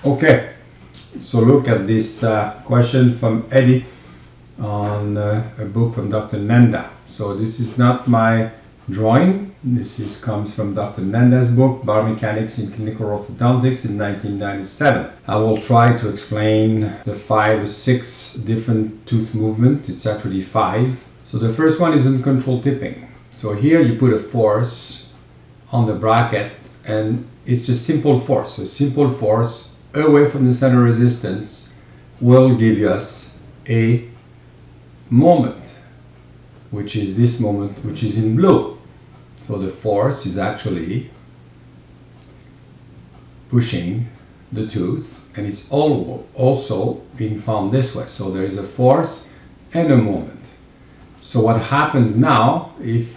Okay, so look at this question from Eddie on a book from Dr. Nanda. So this is not my drawing. Comes from Dr. Nanda's book, Biomechanics in Clinical Orthodontics in 1997. I will try to explain the 5 or 6 different tooth movements. It's actually 5. So the first one is uncontrolled tipping. So here you put a force on the bracket and it's just simple force. A simple force away from the center of resistance will give us a moment, which is this moment, which is in blue. So the force is actually pushing the tooth, and it's also being found this way. So there is a force and a moment. So what happens now, if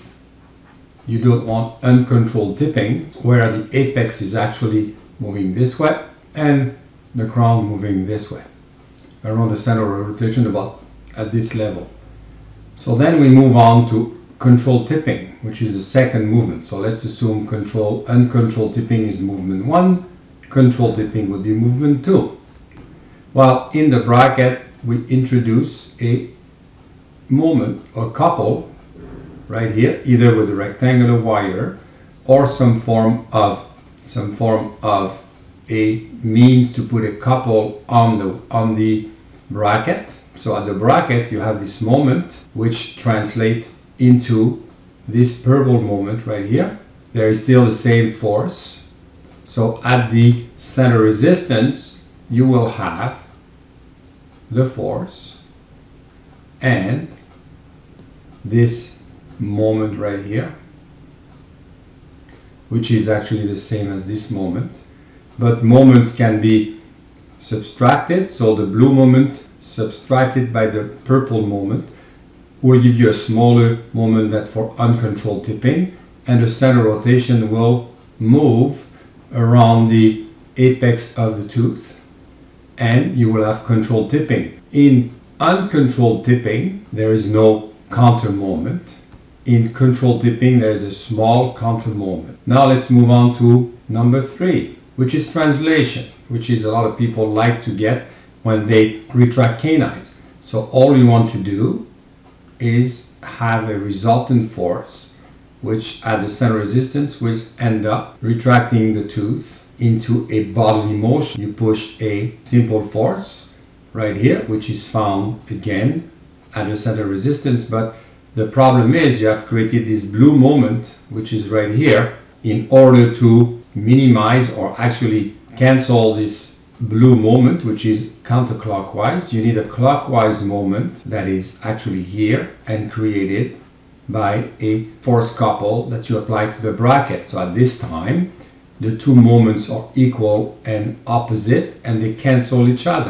you don't want uncontrolled tipping, where the apex is actually moving this way and the crown moving this way around the center of rotation about at this level. So then we move on to controlled tipping, which is the second movement. So let's assume uncontrolled tipping is movement 1, controlled tipping would be movement 2. Well, in the bracket we introduce a moment or couple right here, either with a rectangular wire or some form of a means to put a couple on the bracket. So at the bracket you have this moment which translates into this purple moment right here. There is still the same force. So at the center resistance you will have the force and this moment right here, which is actually the same as this moment. But moments can be subtracted, so the blue moment subtracted by the purple moment will give you a smaller moment than for uncontrolled tipping, and the center rotation will move around the apex of the tooth, and you will have controlled tipping. In uncontrolled tipping, there is no counter moment. In controlled tipping, there is a small counter moment. Now let's move on to number 3, which is translation, which is a lot of people like to get when they retract canines. So all you want to do is have a resultant force, which at the center resistance will end up retracting the tooth into a bodily motion. You push a simple force right here, which is found again at the center resistance, but the problem is you have created this blue moment, which is right here. In order to minimize or actually cancel this blue moment, which is counterclockwise, you need a clockwise moment that is actually here and created by a force couple that you apply to the bracket. So at this time, the two moments are equal and opposite and they cancel each other.